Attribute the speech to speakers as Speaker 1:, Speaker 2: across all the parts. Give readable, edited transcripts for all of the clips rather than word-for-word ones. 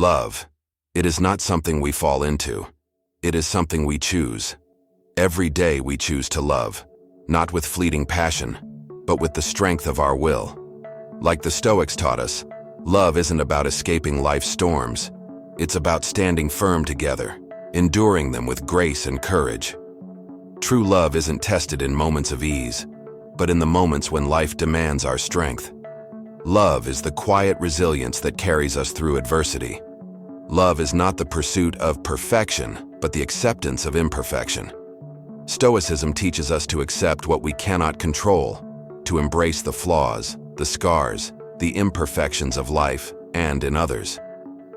Speaker 1: Love. It is not something we fall into. It is something we choose. Every day we choose to love, not with fleeting passion, but with the strength of our will. Like the Stoics taught us, love isn't about escaping life's storms. It's about standing firm together, enduring them with grace and courage. True love isn't tested in moments of ease, but in the moments when life demands our strength. Love is the quiet resilience that carries us through adversity. Love is not the pursuit of perfection, but the acceptance of imperfection. Stoicism teaches us to accept what we cannot control, to embrace the flaws, the scars, the imperfections of life and in others.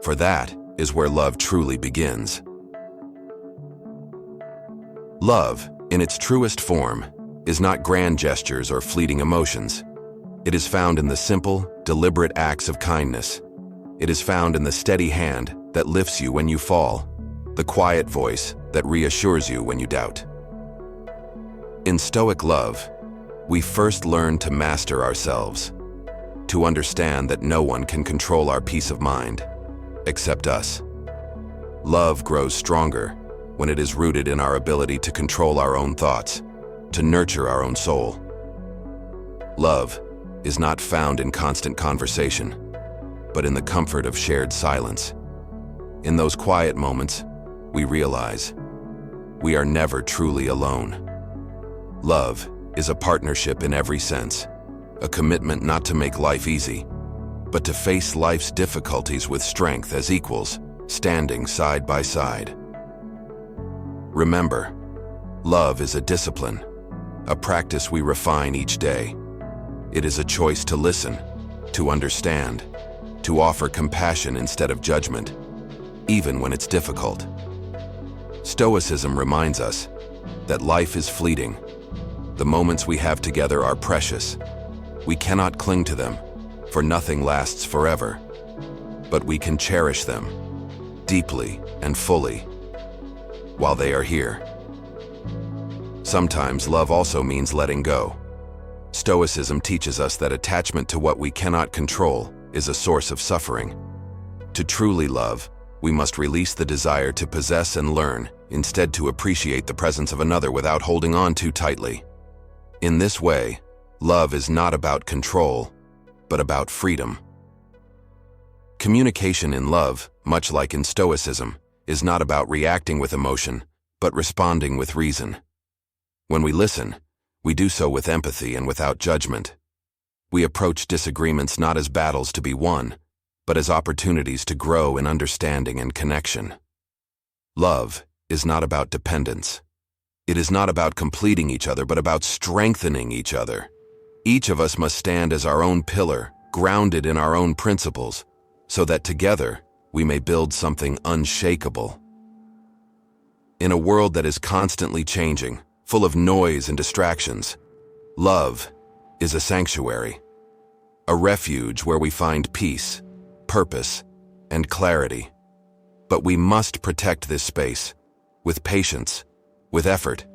Speaker 1: For that is where love truly begins. Love, in its truest form, is not grand gestures or fleeting emotions. It is found in the simple, deliberate acts of kindness. It is found in the steady hand that lifts you when you fall, the quiet voice that reassures you when you doubt. In Stoic love, we first learn to master ourselves, to understand that no one can control our peace of mind, except us. Love grows stronger when it is rooted in our ability to control our own thoughts, to nurture our own soul. Love is not found in constant conversation, but in the comfort of shared silence. In those quiet moments, we realize we are never truly alone. Love is a partnership in every sense, a commitment not to make life easy, but to face life's difficulties with strength as equals, standing side by side. Remember, love is a discipline, a practice we refine each day. It is a choice to listen, to understand, to offer compassion instead of judgment, even when it's difficult. Stoicism reminds us that life is fleeting. The moments we have together are precious. We cannot cling to them, for nothing lasts forever. But we can cherish them, deeply and fully, while they are here. Sometimes love also means letting go. Stoicism teaches us that attachment to what we cannot control is a source of suffering. To truly love, we must release the desire to possess and learn, instead to appreciate the presence of another without holding on too tightly. In this way, love is not about control, but about freedom. Communication in love, much like in Stoicism, is not about reacting with emotion, but responding with reason. When we listen, we do so with empathy and without judgment. We approach disagreements not as battles to be won, but as opportunities to grow in understanding and connection. Love is not about dependence. It is not about completing each other, but about strengthening each other. Each of us must stand as our own pillar, grounded in our own principles, so that together we may build something unshakable. In a world that is constantly changing, full of noise and distractions, love is a sanctuary, a refuge where we find peace, purpose, and clarity. But we must protect this space with patience, with effort,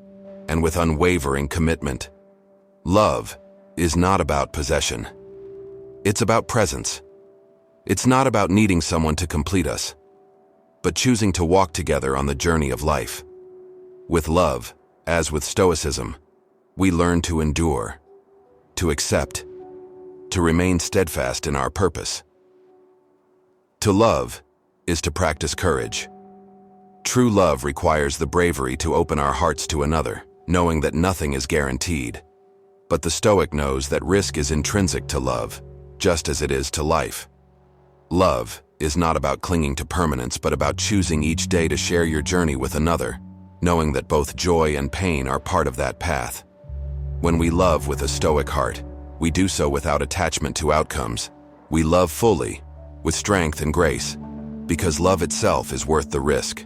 Speaker 1: and with unwavering commitment. Love is not about possession. It's about presence. It's not about needing someone to complete us, but choosing to walk together on the journey of life. With love, as with Stoicism, we learn to endure, to accept, to remain steadfast in our purpose. To love is to practice courage. True love requires the bravery to open our hearts to another, knowing that nothing is guaranteed. But the Stoic knows that risk is intrinsic to love, just as it is to life. Love is not about clinging to permanence, but about choosing each day to share your journey with another, knowing that both joy and pain are part of that path. When we love with a Stoic heart, we do so without attachment to outcomes. We love fully, with strength and grace, because love itself is worth the risk.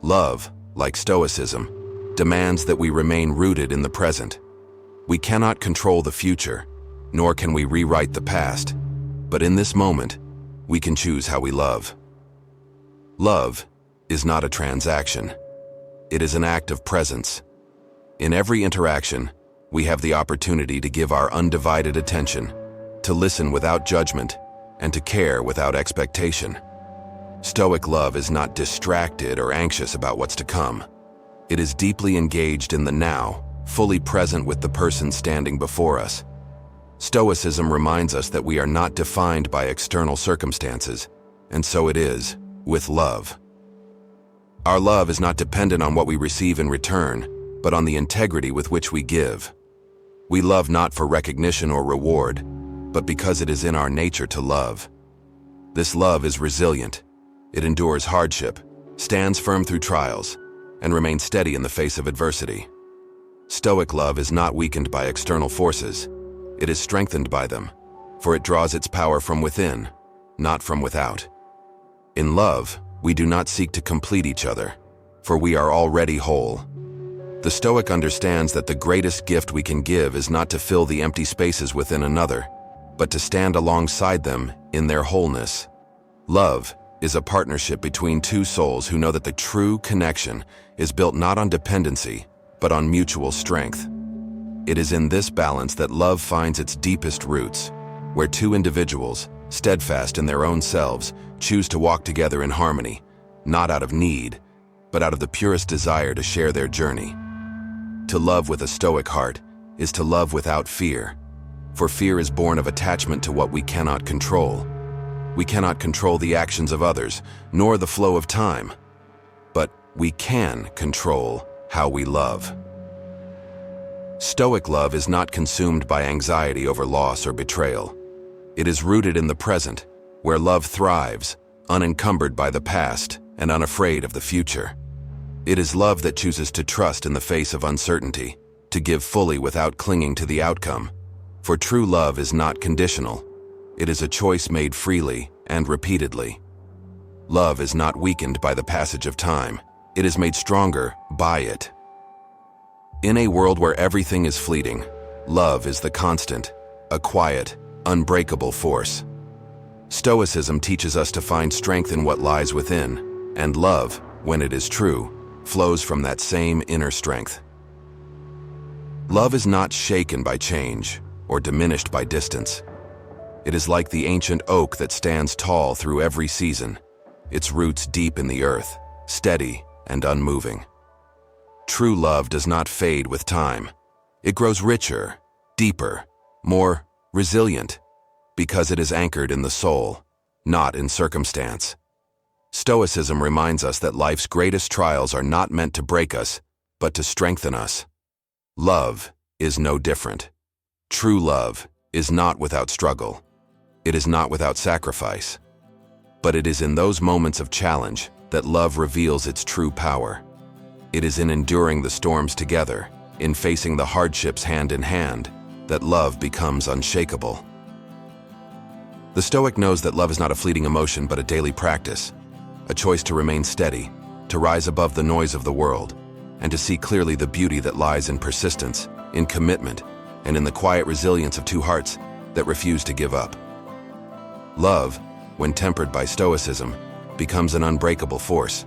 Speaker 1: Love, like Stoicism, demands that we remain rooted in the present. We cannot control the future, nor can we rewrite the past, but in this moment, we can choose how we love. Love is not a transaction. It is an act of presence. In every interaction, we have the opportunity to give our undivided attention, to listen without judgment, and to care without expectation. Stoic love is not distracted or anxious about what's to come. It is deeply engaged in the now, fully present with the person standing before us. Stoicism reminds us that we are not defined by external circumstances, and so it is with love. Our love is not dependent on what we receive in return, but on the integrity with which we give. We love not for recognition or reward, but because it is in our nature to love. This love is resilient. It endures hardship, stands firm through trials, and remains steady in the face of adversity. Stoic love is not weakened by external forces. It is strengthened by them, for it draws its power from within, not from without. In love, we do not seek to complete each other, for we are already whole. The Stoic understands that the greatest gift we can give is not to fill the empty spaces within another, but to stand alongside them in their wholeness. Love is a partnership between two souls who know that the true connection is built not on dependency, but on mutual strength. It is in this balance that love finds its deepest roots, where two individuals, steadfast in their own selves, choose to walk together in harmony, not out of need, but out of the purest desire to share their journey. To love with a Stoic heart is to love without fear, for fear is born of attachment to what we cannot control. We cannot control the actions of others, nor the flow of time, but we can control how we love. Stoic love is not consumed by anxiety over loss or betrayal. It is rooted in the present, where love thrives, unencumbered by the past and unafraid of the future. It is love that chooses to trust in the face of uncertainty, to give fully without clinging to the outcome. For true love is not conditional. It is a choice made freely and repeatedly. Love is not weakened by the passage of time. It is made stronger by it. In a world where everything is fleeting, love is the constant, a quiet, unbreakable force. Stoicism teaches us to find strength in what lies within, and love, when it is true, flows from that same inner strength. Love is not shaken by change or diminished by distance. It is like the ancient oak that stands tall through every season, its roots deep in the earth, steady and unmoving. True love does not fade with time. It grows richer, deeper, more resilient, because it is anchored in the soul, not in circumstance. Stoicism reminds us that life's greatest trials are not meant to break us, but to strengthen us. Love is no different. True love is not without struggle. It is not without sacrifice. But it is in those moments of challenge that love reveals its true power. It is in enduring the storms together, in facing the hardships hand in hand, that love becomes unshakable. The Stoic knows that love is not a fleeting emotion but a daily practice, a choice to remain steady, to rise above the noise of the world, and to see clearly the beauty that lies in persistence, in commitment, and in the quiet resilience of two hearts that refuse to give up. Love, when tempered by Stoicism, becomes an unbreakable force.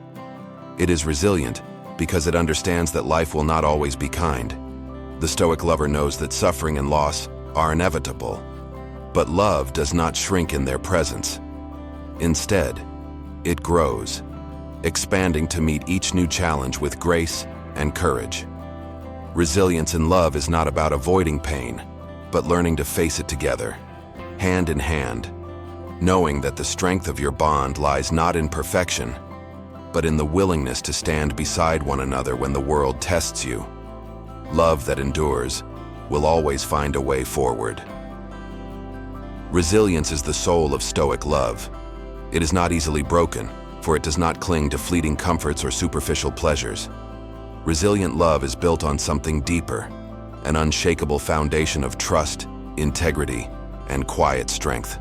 Speaker 1: It is resilient because it understands that life will not always be kind. The Stoic lover knows that suffering and loss are inevitable, but love does not shrink in their presence. Instead, it grows, expanding to meet each new challenge with grace and courage. Resilience in love is not about avoiding pain, but learning to face it together, hand in hand, knowing that the strength of your bond lies not in perfection, but in the willingness to stand beside one another when the world tests you. Love that endures will always find a way forward. Resilience is the soul of Stoic love. It is not easily broken, for it does not cling to fleeting comforts or superficial pleasures. Resilient love is built on something deeper, an unshakable foundation of trust, integrity, and quiet strength.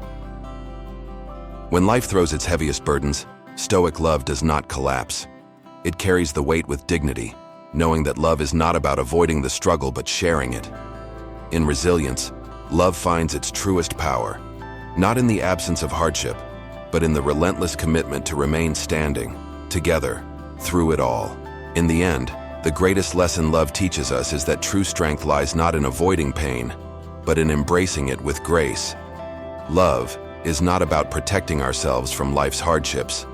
Speaker 1: When life throws its heaviest burdens, Stoic love does not collapse. It carries the weight with dignity, knowing that love is not about avoiding the struggle but sharing it. In resilience, love finds its truest power, not in the absence of hardship, but in the relentless commitment to remain standing, together, through it all. In the end, the greatest lesson love teaches us is that true strength lies not in avoiding pain, but in embracing it with grace. Love is not about protecting ourselves from life's hardships,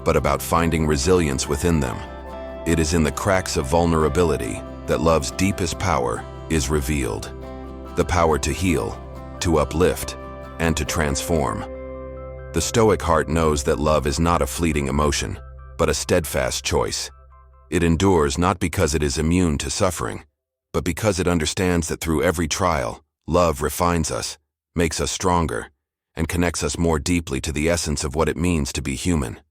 Speaker 1: but about finding resilience within them. It is in the cracks of vulnerability that love's deepest power is revealed. The power to heal, to uplift, and to transform. The Stoic heart knows that love is not a fleeting emotion, but a steadfast choice. It endures not because it is immune to suffering, but because it understands that through every trial, love refines us, makes us stronger, and connects us more deeply to the essence of what it means to be human.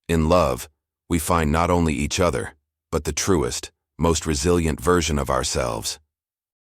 Speaker 1: In love, we find not only each other, but the truest, most resilient version of ourselves.